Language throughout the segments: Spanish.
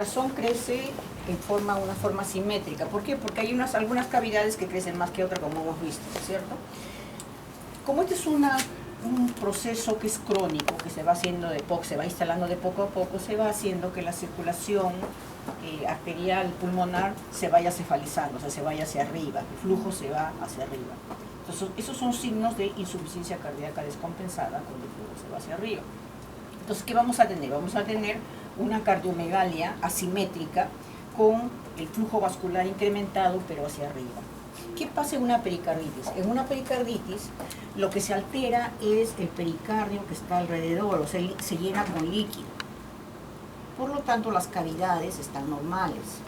El corazón crece en una forma simétrica. ¿Por qué? Porque hay algunas cavidades que crecen más que otras, como hemos visto, ¿cierto? Como este es un proceso que es crónico, que se va haciendo de poco, se va instalando de poco a poco, se va haciendo que la circulación arterial pulmonar se vaya cefalizando, o sea, se vaya hacia arriba, el flujo se va hacia arriba. Entonces, esos son signos de insuficiencia cardíaca descompensada cuando el flujo se va hacia arriba. Entonces, ¿qué vamos a tener? Vamos a tener una cardiomegalia asimétrica con el flujo vascular incrementado pero hacia arriba. ¿Qué pasa en una pericarditis? En una pericarditis lo que se altera es el pericardio que está alrededor, o sea, se llena con líquido. Por lo tanto, las cavidades están normales.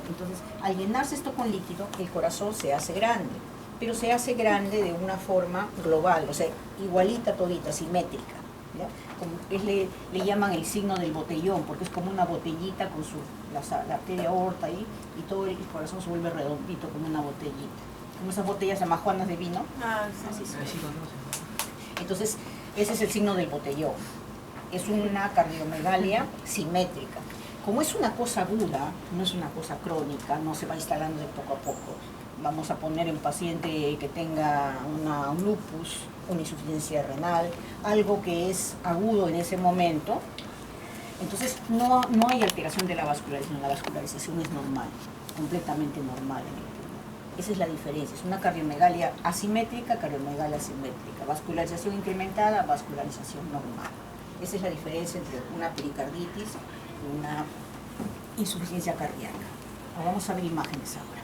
Entonces, al llenarse esto con líquido, el corazón se hace grande, pero se hace grande de una forma global, o sea, igualita todita, simétrica. ¿Ya? Como le llaman el signo del botellón, porque es como una botellita con la arteria aorta ahí, y todo el corazón se vuelve redondito como una botellita. Como esas botellas amajuanas de vino. Ah, sí. Así. Entonces, ese es el signo del botellón. Es una cardiomegalia simétrica. Como es una cosa aguda, no es una cosa crónica, no se va instalando de poco a poco. Vamos a poner en paciente que tenga un lupus, una insuficiencia renal, algo que es agudo en ese momento. Entonces no hay alteración de la vascularización, la vascularización es normal, completamente normal en el pulmón. Esa es la diferencia, es una cardiomegalia asimétrica, cardiomegalia simétrica, vascularización incrementada, vascularización normal. Esa es la diferencia entre una pericarditis y una insuficiencia cardíaca. Ahora vamos a ver imágenes ahora.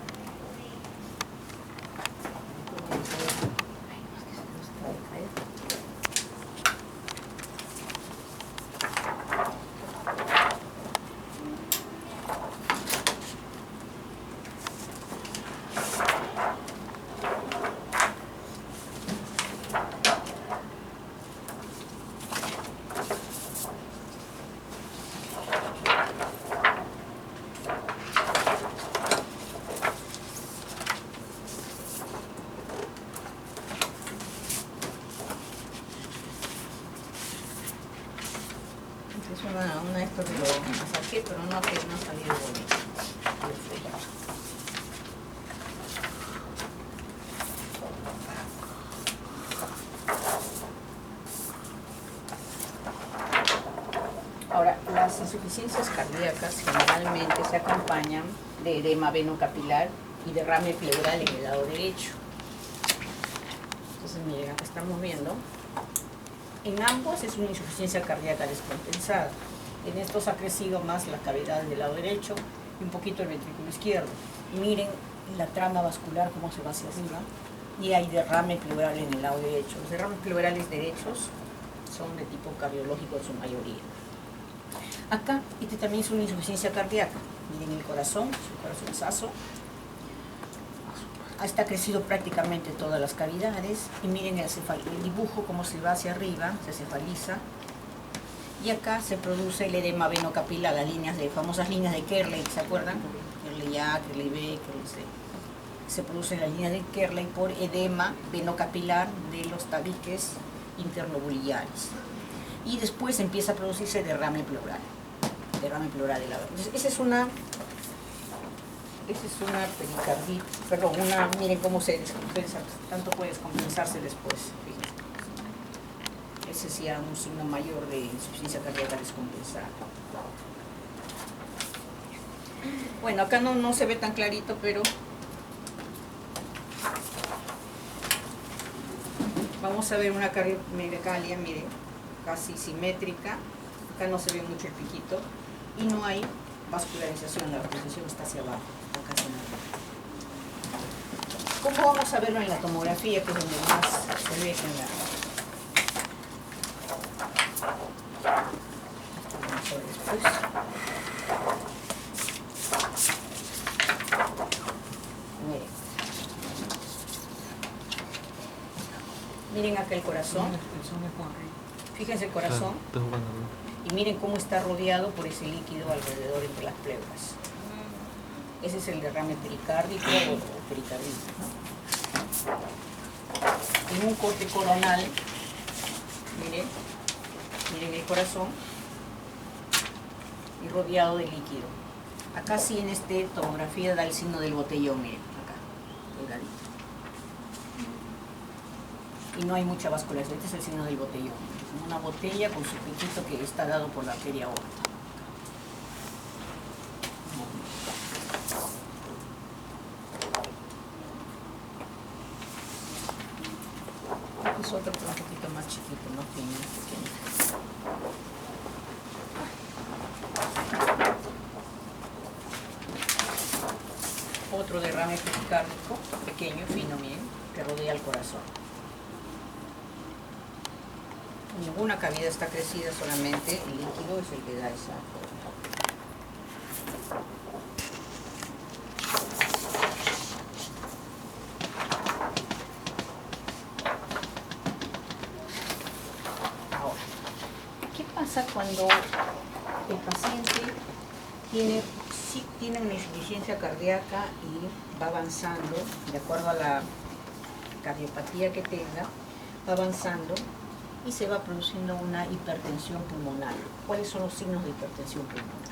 Es una esto que lo saqué, pero no ha salido bonito. Ahora, las insuficiencias cardíacas generalmente se acompañan de edema venocapilar y derrame pleural en el lado derecho. Entonces, miren, acá estamos viendo. En ambos es una insuficiencia cardíaca descompensada. En estos ha crecido más la cavidad del lado derecho y un poquito el ventrículo izquierdo. Y miren la trama vascular cómo se va hacia arriba y hay derrame pleural en el lado derecho. Los derrames pleurales derechos son de tipo cardiológico en su mayoría. Acá, este también es una insuficiencia cardíaca. Miren el corazón, su corazonzazo. Está crecido prácticamente todas las cavidades y miren el dibujo cómo se va hacia arriba, se cefaliza y acá se produce el edema venocapilar, famosas líneas de Kerley, ¿se acuerdan? Kerley A, Kerley B, Kerley C. Se producen las líneas de Kerley por edema venocapilar de los tabiques interlobuliares y después empieza a producirse derrame pleural de la. Entonces, esa es una pericarditis, perdón, miren cómo se descompensa, tanto puede descompensarse después, fíjense. Ese sí era un signo mayor de insuficiencia cardíaca descompensada. Bueno, acá no se ve tan clarito, pero vamos a ver una cardiomegalia, miren, casi simétrica. Acá no se ve mucho el piquito y no hay vascularización, la vascularización está hacia abajo. ¿Cómo vamos a verlo en la tomografía, que es donde más se ve en la... Vamos a ver después. Miren acá el corazón. Fíjense el corazón. Y miren cómo está rodeado por ese líquido alrededor entre las pleuras. Ese es el derrame pericárdico o pericarditis, ¿no? En un corte coronal, miren el corazón y rodeado de líquido. Acá sí en esta tomografía da el signo del botellón, miren, acá, delgadito. Y no hay mucha vascularización, este es el signo del botellón. Una botella con su piquito que está dado por la arteria aorta. Este es otro, pero un poquito más chiquito, no pequeño. Otro derrame pericárdico, pequeño, fino, miren, que rodea el corazón. Ninguna cavidad está crecida, solamente el líquido es el que da esa forma. Ahora, ¿qué pasa cuando el paciente tiene una insuficiencia cardíaca y va avanzando, de acuerdo a la cardiopatía que tenga, va avanzando y se va produciendo una hipertensión pulmonar? ¿Cuáles son los signos de hipertensión pulmonar?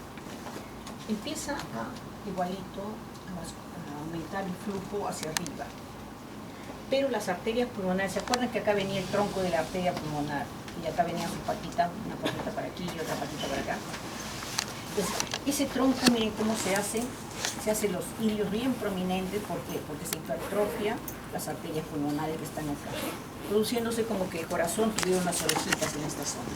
Empieza igualito a aumentar el flujo hacia arriba, pero las arterias pulmonares, ¿se acuerdan que acá venía el tronco de la arteria pulmonar? Y acá venía su patita, una patita para aquí y otra patita para acá. Entonces, ese tronco, miren cómo se hacen los hilios bien prominentes. ¿Por qué? Porque se hipertrofia las arterias pulmonares que están acá, produciéndose como que el corazón tuviera unas orejitas en esta zona.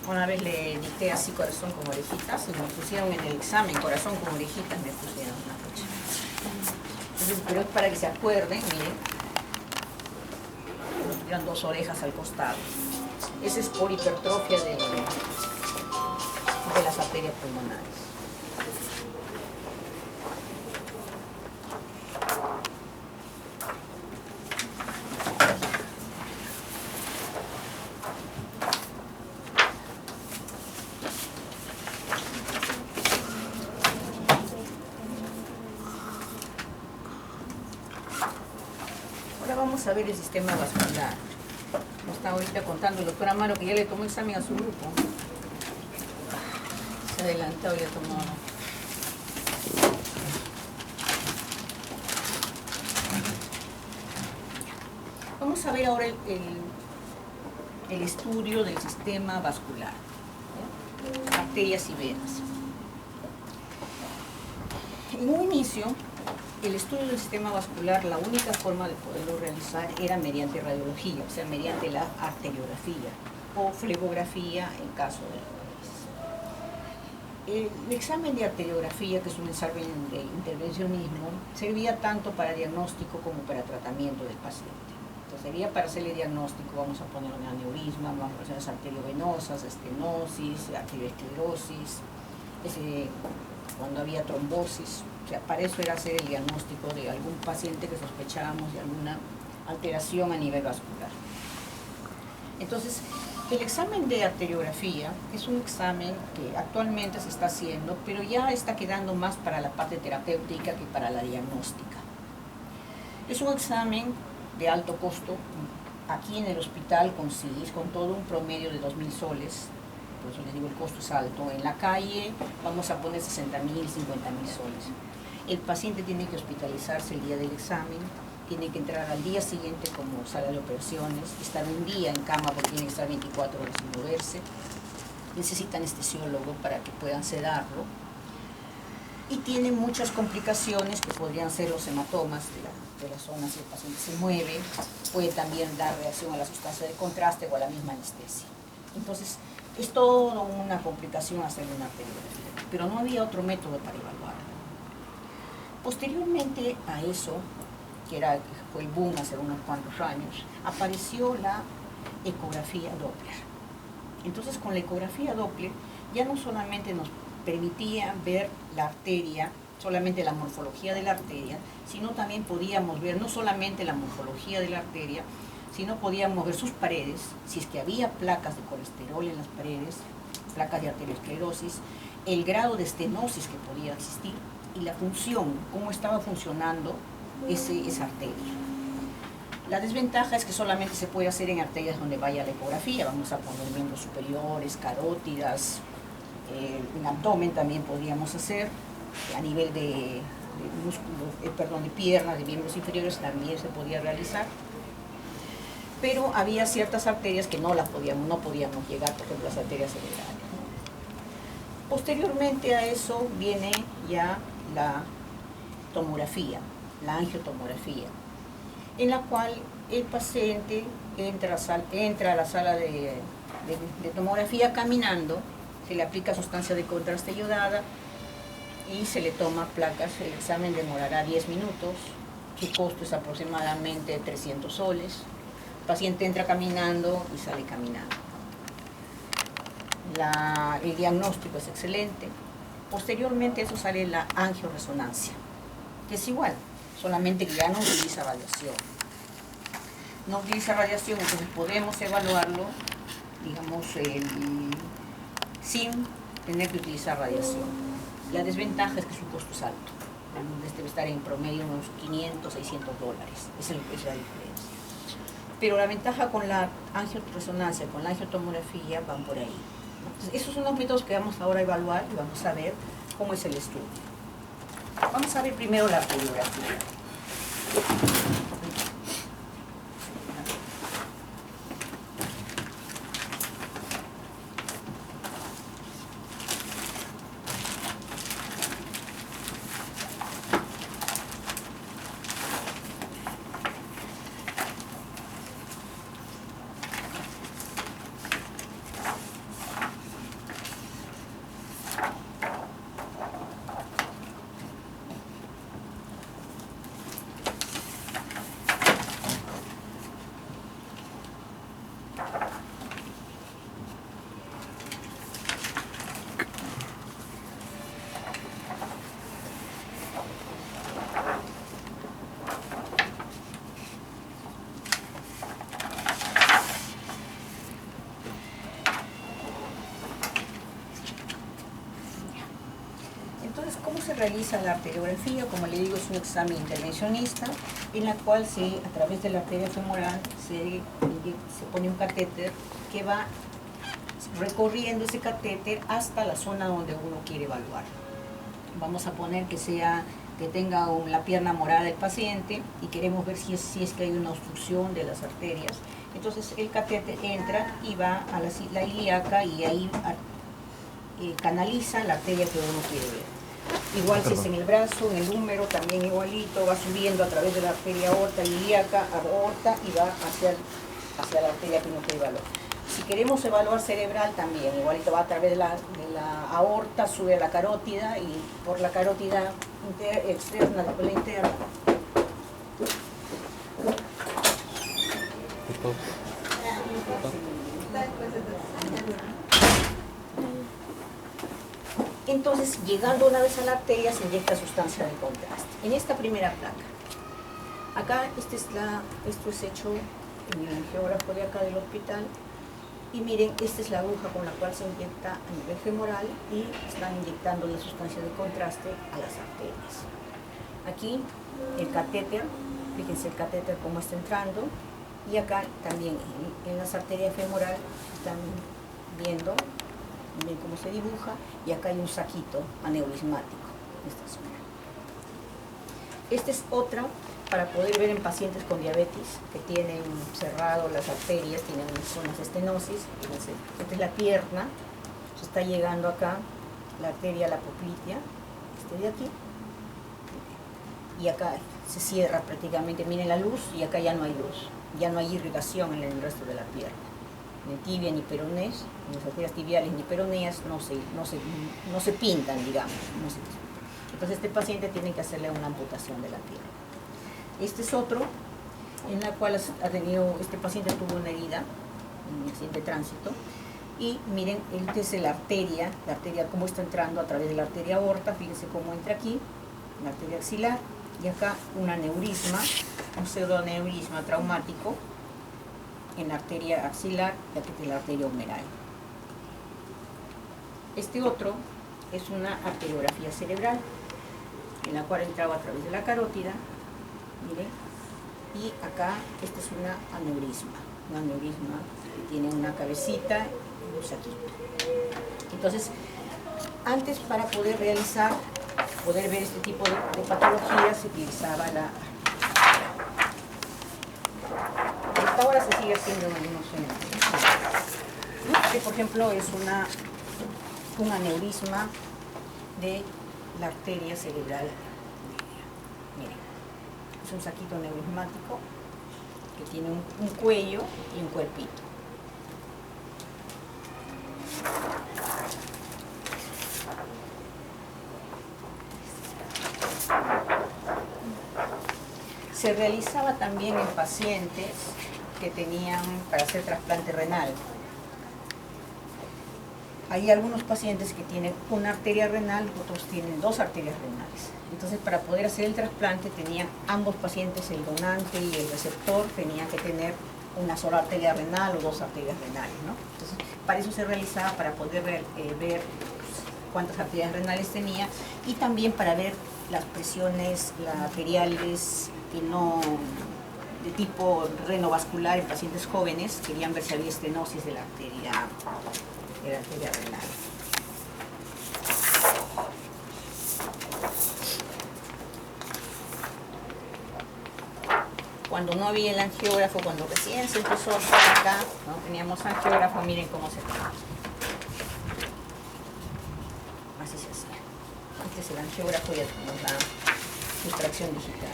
Una vez le dicté así corazón con orejitas y me pusieron en el examen corazón con orejitas, me pusieron una fecha. Entonces, pero es para que se acuerden, miren, nos tuvieron dos orejas al costado. Ese es por hipertrofia de las arterias pulmonares. Ahora vamos a ver el sistema vascular. Nos está ahorita contando el doctor Amaro que ya le tomó examen a su grupo. Se ha adelantado y ha tomado. Vamos a ver ahora el estudio del sistema vascular, ¿ya? Arterias y venas. En un inicio, el estudio del sistema vascular, la única forma de poderlo realizar era mediante radiología, o sea, mediante la arteriografía o flebografía en caso de el examen de arteriografía, que es un examen de intervencionismo, servía tanto para diagnóstico como para tratamiento del paciente. Entonces, sería para hacerle diagnóstico, vamos a poner un aneurisma, malformaciones arteriovenosas, estenosis, arteriosclerosis, cuando había trombosis. O sea, para eso era hacer el diagnóstico de algún paciente que sospechábamos de alguna alteración a nivel vascular. Entonces, el examen de arteriografía es un examen que actualmente se está haciendo, pero ya está quedando más para la parte terapéutica que para la diagnóstica. Es un examen de alto costo. Aquí en el hospital consigues con todo un promedio de 2.000 soles, por eso les digo el costo es alto. En la calle vamos a poner 60.000, 50.000 soles. El paciente tiene que hospitalizarse el día del examen, tiene que entrar al día siguiente como sala de operaciones, estar un día en cama porque tiene que estar 24 horas sin moverse, necesita anestesiólogo para que puedan sedarlo y tiene muchas complicaciones que podrían ser los hematomas de la zona si el paciente se mueve, puede también dar reacción a la sustancia de contraste o a la misma anestesia. Entonces, es toda una complicación hacerle una arteriografía, pero no había otro método para evaluarlo. Posteriormente a eso, fue el boom hace unos cuantos años, apareció la ecografía Doppler. Entonces, con la ecografía Doppler ya no solamente nos permitía ver la arteria, solamente la morfología de la arteria, sino también podíamos ver no solamente la morfología de la arteria, sino podíamos ver sus paredes, si es que había placas de colesterol en las paredes, placas de arteriosclerosis, el grado de estenosis que podía existir y la función, cómo estaba funcionando esa arteria. La desventaja es que solamente se puede hacer en arterias donde vaya la ecografía, vamos a poner miembros superiores, carótidas, en abdomen también podríamos hacer, a nivel de músculos, de piernas, de miembros inferiores también se podía realizar, pero había ciertas arterias que no podíamos llegar, por ejemplo las arterias cerebrales. Posteriormente a eso viene ya la tomografía, la angiotomografía, en la cual el paciente entra a la sala de tomografía caminando, se le aplica sustancia de contraste iodada y se le toma placas. El examen demorará 10 minutos, su costo es aproximadamente 300 soles. El paciente entra caminando y sale caminando. El diagnóstico es excelente. Posteriormente a eso sale la angioresonancia, que es igual, solamente que ya no utiliza radiación. No utiliza radiación, entonces podemos evaluarlo, digamos, sin tener que utilizar radiación. La desventaja es que su costo es alto, debe estar en promedio unos 500, 600 dólares, es la diferencia. Pero la ventaja con la angioresonancia, con la angiotomografía, van por ahí. Entonces, esos son los métodos que vamos ahora a evaluar y vamos a ver cómo es el estudio. Vamos a ver primero la radiografía. Entonces, ¿cómo se realiza la arteriografía? Como le digo, es un examen intervencionista en la cual a través de la arteria femoral se pone un catéter que va recorriendo ese catéter hasta la zona donde uno quiere evaluar. Vamos a poner que tenga la pierna morada el paciente y queremos ver si es que hay una obstrucción de las arterias. Entonces el catéter entra y va a la ilíaca y ahí canaliza la arteria que uno quiere ver. Igual si es en el brazo, en el húmero, también igualito, va subiendo a través de la arteria aorta, ilíaca, aorta y va hacia la arteria que uno quiere evaluar. Si queremos evaluar cerebral también, igualito va a través de la aorta, sube a la carótida y por la carótida externa, después la interna. Entonces, llegando una vez a la arteria, se inyecta sustancia de contraste. En esta primera placa, acá esto es hecho en el angiógrafo de acá del hospital, y miren, esta es la aguja con la cual se inyecta a nivel femoral y están inyectando la sustancia de contraste a las arterias. Aquí el catéter, fíjense el catéter cómo está entrando, y acá también en las arterias femoral están viendo, ven cómo se dibuja, y acá hay un saquito aneurismático en esta zona. Esta es otra para poder ver en pacientes con diabetes que tienen cerrado las arterias, tienen zonas de estenosis. Fíjense, esta es la pierna, se está llegando acá la arteria, la poplitea, de aquí, y acá se cierra prácticamente, miren la luz, y acá ya no hay luz, ya no hay irrigación en el resto de la pierna. Ni tibia ni peronés, ni las arterias tibiales ni peroneas no se pintan, digamos. Entonces este paciente tiene que hacerle una amputación de la pierna. Este es otro en la cual este paciente tuvo una herida en un accidente de tránsito, y miren, esta es la arteria cómo está entrando a través de la arteria aorta, fíjense cómo entra aquí, la arteria axilar, y acá un aneurisma, un pseudoaneurisma traumático en la arteria axilar y aquí en la arteria humeral. Este otro es una arteriografía cerebral, en la cual entraba a través de la carótida, miren, y acá este es un aneurisma que tiene una cabecita y un saquito. Entonces, Antes, para poder ver este tipo de patologías, se utilizaba hasta ahora se sigue haciendo en algunos centros. Este, por ejemplo, es un aneurisma de la arteria cerebral. Miren, es un saquito aneurismático que tiene un cuello y un cuerpito. Se realizaba también en pacientes que tenían para hacer trasplante renal. Hay algunos pacientes que tienen una arteria renal, otros tienen dos arterias renales. Entonces, para poder hacer el trasplante, tenían ambos pacientes, el donante y el receptor, tenían que tener una sola arteria renal o dos arterias renales, ¿no? Entonces, para eso se realizaba, para poder ver cuántas arterias renales tenía, y también para ver las presiones arteriales que no de tipo renovascular en pacientes jóvenes. Querían ver si había estenosis de la arteria renal. Cuando no había el angiógrafo, cuando recién se empezó a hacer acá, no teníamos angiógrafo, miren cómo se trata. Así se hacía. Antes el angiógrafo ya nos da sustracción digital.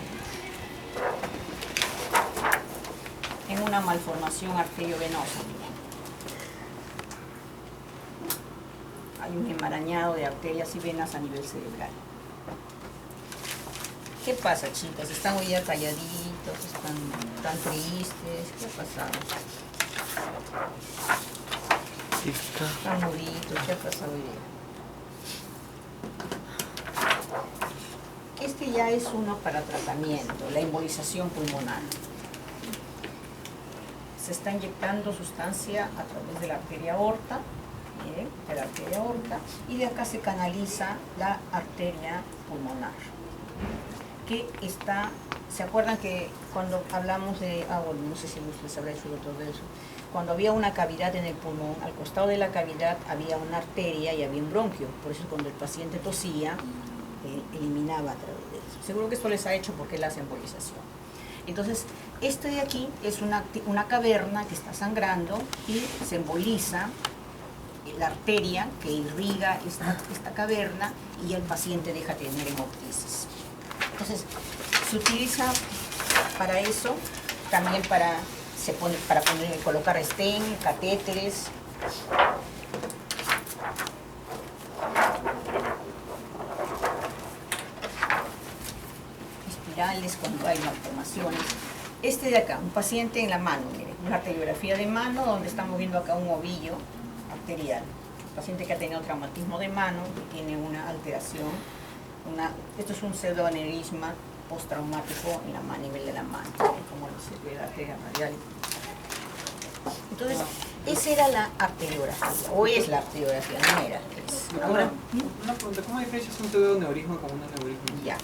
En una malformación arteriovenosa, miren. Hay un enmarañado de arterias y venas a nivel cerebral. ¿Qué pasa, chicos? Están hoy día calladitos, están tristes. ¿Qué ha pasado? Están muritos. ¿Qué ha pasado hoy día? Este ya es uno para tratamiento, la embolización pulmonar. Se está inyectando sustancia a través de la arteria aorta, miren, de la arteria aorta, y de acá se canaliza la arteria pulmonar, que está, ¿se acuerdan que cuando hablamos de, bueno, no sé si les habrá hecho todo eso, cuando había una cavidad en el pulmón, al costado de la cavidad había una arteria y había un bronquio, por eso cuando el paciente tosía, eliminaba a través de eso. Seguro que esto les ha hecho porque él hace embolización. Entonces, este de aquí es una caverna que está sangrando y se emboliza la arteria que irriga esta caverna y el paciente deja de tener hemoptisis. Entonces, se utiliza para eso, también para colocar stent, catéteres. Espirales cuando hay malformaciones. Este de acá, un paciente en la mano, miren, una arteriografía de mano donde estamos viendo acá un ovillo arterial. Un paciente que ha tenido traumatismo de mano, que tiene una alteración. Esto es un pseudoaneurisma postraumático en a nivel de la mano, como se ve la arteria radial. Entonces, esa era la arteriografía, o es la arteriografía, no era. Ahora, una pregunta, ¿cómo diferencias un pseudoneurisma con un aneurisma? Ya.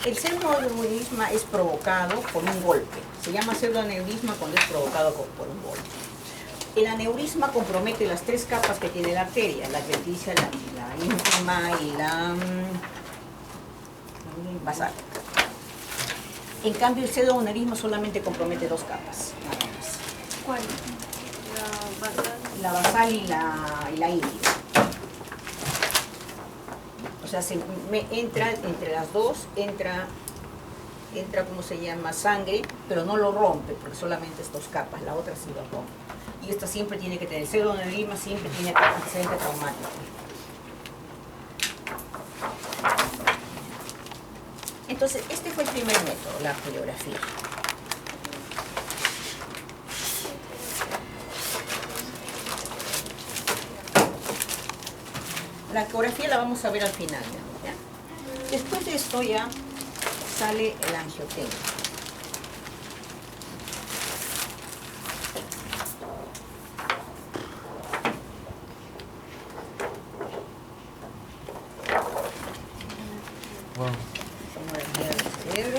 El pseudoaneurisma es provocado por un golpe. Se llama pseudoaneurisma cuando es provocado por un golpe. El aneurisma compromete las tres capas que tiene la arteria, la adventicia, la ínfima y la basal. En cambio, el pseudoaneurisma solamente compromete dos capas, nada más. ¿Cuál? La basal y la ínfima. O sea, entra entre las dos, entra, ¿cómo se llama? Sangre, pero no lo rompe, porque solamente es dos capas, la otra sí lo rompe. Y esta siempre tiene que tener, el pseudoaneurisma siempre tiene antecedente traumático. Entonces, este fue el primer método, la arteriografía. La ecografía la vamos a ver al final, ¿ya? Después de esto ya sale el angiotema. Wow. Vamos a ver el cerebro.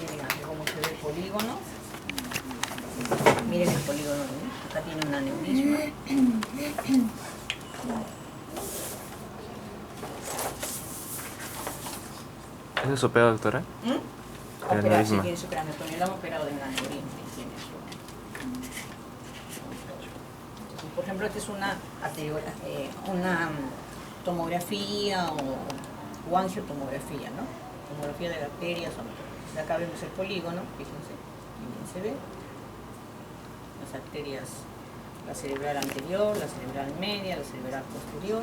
Miren aquí cómo se ve el polígono. Miren el polígono, ¿no? Acá tiene un aneurisma. ¿Eso es opera, doctora? Operar, sí, aneurisma. tiene superaneurisma. Lo han operado de un aneurisma y tiene su... Por ejemplo, esta es una tomografía o angiotomografía, ¿no? Tomografía de la arteria. Acá vemos el polígono, fíjense, y bien se ve. Las arterias, la cerebral anterior, la cerebral media, la cerebral posterior.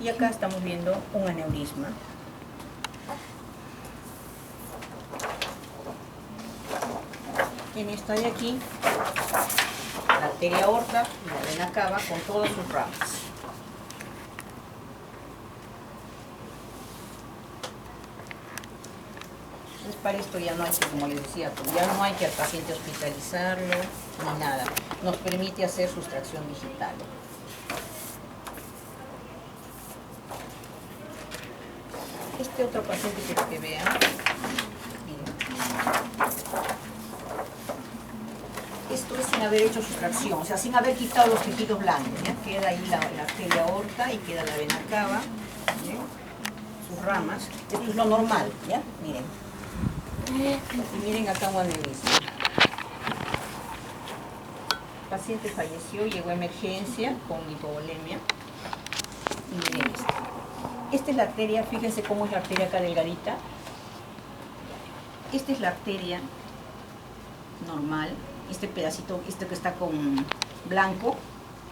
Y acá estamos viendo un aneurisma. En esta de aquí, la arteria aorta y la vena cava con todas sus ramas. Entonces para esto ya no hay que, como les decía, ya no hay que al paciente hospitalizarlo ni nada. Nos permite hacer sustracción digital. Este otro paciente quiero que vean. Esto es sin haber hecho sustracción, o sea, sin haber quitado los tejidos blancos, ¿ya? Queda ahí la arteria aorta y queda la vena cava, ¿ya? Sus ramas. Esto es lo normal, ¿ya? Miren. Y miren acá un aneurisma. El paciente falleció, llegó a emergencia con hipovolemia. Y miren esto. Esta es la arteria, fíjense cómo es la arteria acá delgadita. Esta es la arteria normal. Este pedacito, este que está con blanco,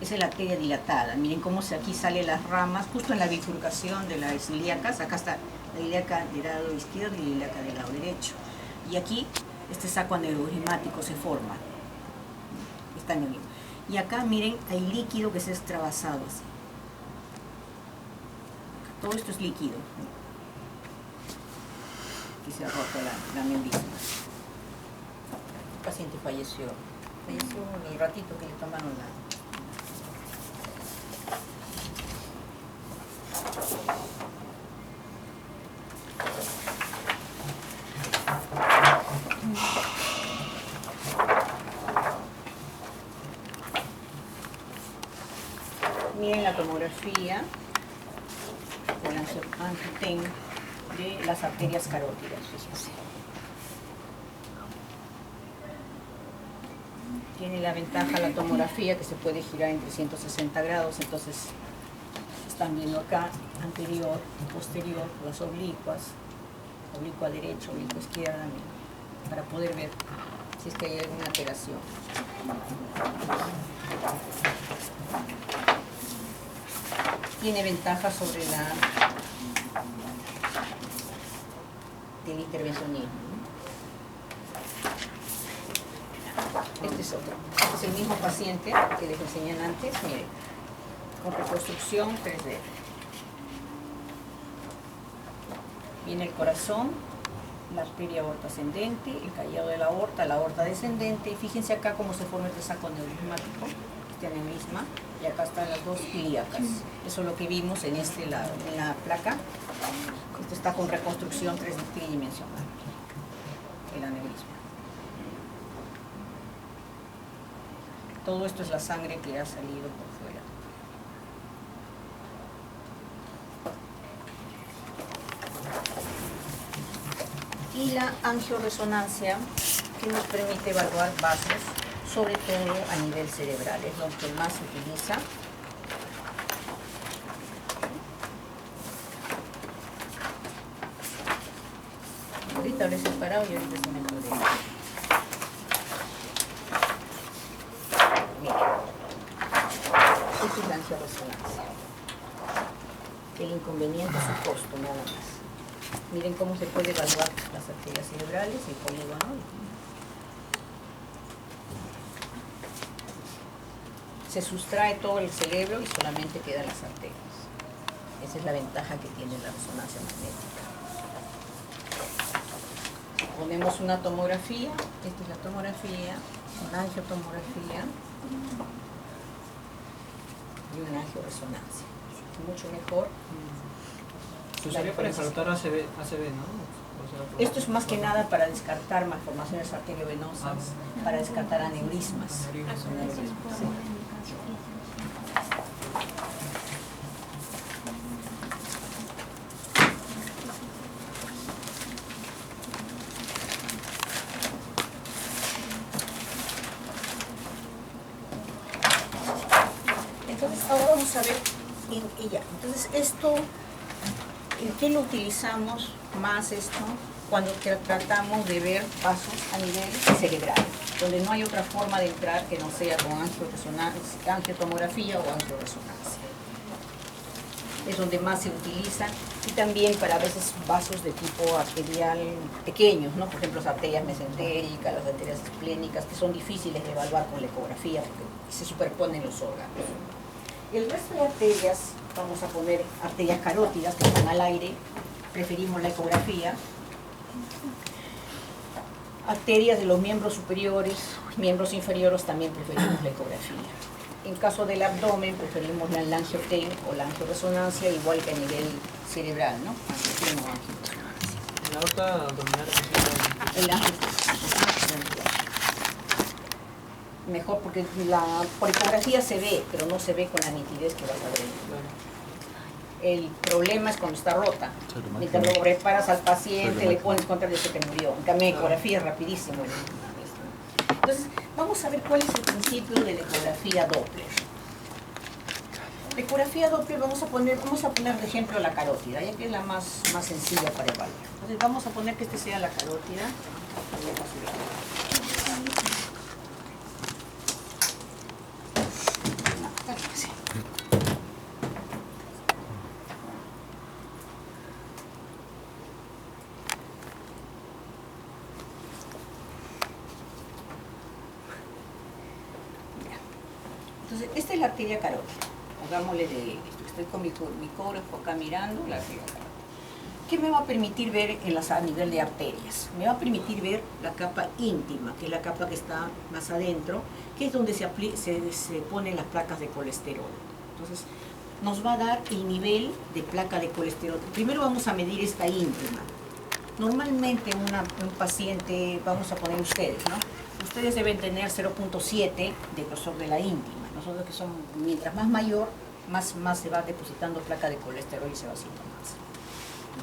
esa es la arteria dilatada. Miren cómo aquí salen las ramas, justo en la bifurcación de las ilíacas. Acá está la ilíaca del lado izquierdo y la ilíaca del lado derecho. Y aquí este saco aneurismático se forma. Está aneurisma. Y acá miren, hay líquido que se ha extravasado así. Todo esto es líquido. Aquí se ha roto la aneurisma. El paciente falleció el ratito que le tomaron la... Miren la tomografía o el angioten de las arterias carótidas, fíjense. Tiene la ventaja la tomografía que se puede girar en 360 grados, entonces están viendo acá anterior, posterior, las oblicuas, oblicua derecha, oblicua izquierda, para poder ver si es que hay alguna alteración. Tiene ventaja sobre del intervencionismo. Este es otro. Este es el mismo paciente que les enseñan antes, miren, con reconstrucción 3D. Viene el corazón, la arteria aorta ascendente, el callado de la aorta descendente, y fíjense acá cómo se forma este saco aneurismático, este aneurisma, y acá están las dos ilíacas. Eso es lo que vimos en este lado, en la placa. Esto está con reconstrucción tridimensional, el aneurisma. Todo esto es la sangre que ha salido por fuera. Y la angioresonancia, que nos permite evaluar vasos, sobre todo a nivel cerebral, es lo que más se utiliza. Ahorita lo he separado y ahorita se me puede. Esta es la angioresonancia. El inconveniente es su costo, nada más. Miren cómo se puede evaluar las arterias cerebrales, el polígono. Se sustrae todo el cerebro y solamente quedan las arterias. Esa es la ventaja que tiene la resonancia magnética. Ponemos una tomografía, esta es la tomografía, una angiotomografía y una angioresonancia. Mucho mejor. Se usaría para descartar ACV, ¿no? O sea, Esto es más que nada para descartar malformaciones arteriovenosas, para descartar aneurismas. Sí. Entonces ahora vamos a ver ella. Entonces esto, ¿en qué lo utilizamos más esto? Cuando tratamos de ver vasos a nivel cerebral, donde no hay otra forma de entrar que no sea con angiotomografía o angioresonancia. Es donde más se utiliza, y también para a veces vasos de tipo arterial pequeños, ¿no? Por ejemplo, las arterias mesentéricas, las arterias esplénicas, que son difíciles de evaluar con la ecografía porque se superponen los órganos. El resto de arterias, vamos a poner arterias carótidas que están al aire, preferimos la ecografía. Arterias de los miembros superiores, miembros inferiores también preferimos la ecografía. En caso del abdomen preferimos la angiotape o la angioresonancia, igual que a nivel cerebral, ¿no? Angiotape o angioresonancia. En la aorta abdominal El angioresonancia. Mejor porque por ecografía se ve, pero no se ve con la nitidez que vas a ver. El problema es cuando está rota. Mientras lo reparas al paciente, le pones contra el que murió. En cambio, ecografía es rapidísimo. Entonces, vamos a ver cuál es el principio de la ecografía Doppler. La ecografía Doppler vamos a poner de ejemplo la carótida, ya que es la más sencilla para evaluar. Entonces, vamos a poner que este sea la carótida. Entonces, esta es la arteria carótida. Hagámosle de esto. Estoy con mi micrógrafo acá mirando la arteria carótida. ¿Qué me va a permitir ver a nivel de arterias? Me va a permitir ver la capa íntima, que es la capa que está más adentro, que es donde se ponen las placas de colesterol. Entonces, nos va a dar el nivel de placa de colesterol. Primero vamos a medir esta íntima. Normalmente un paciente, vamos a poner ustedes, ¿no? Ustedes deben tener 0.7 de grosor de la íntima. Nosotros que somos, mientras más mayor, más se va depositando placa de colesterol y se va haciendo más.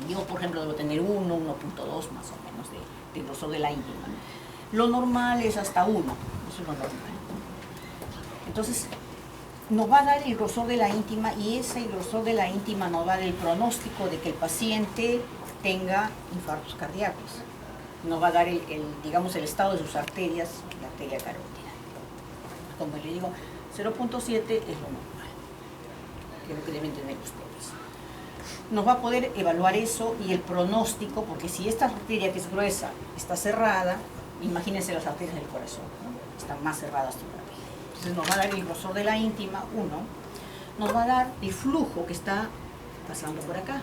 Yo, por ejemplo, debo tener 1, 1.2 más o menos de grosor de la íntima. Lo normal es hasta 1, eso es lo normal. Entonces, nos va a dar el grosor de la íntima y ese grosor de la íntima nos va a dar el pronóstico de que el paciente tenga infartos cardíacos. Nos va a dar digamos, el estado de sus arterias, la arteria carótida. Como le digo, 0.7 es lo normal, que es lo que deben tener ustedes. Nos va a poder evaluar eso y el pronóstico, porque si esta arteria que es gruesa está cerrada, imagínense las arterias del corazón, ¿no? Están más cerradas todavía. Entonces nos va a dar el grosor de la íntima, 1, nos va a dar el flujo que está pasando por acá.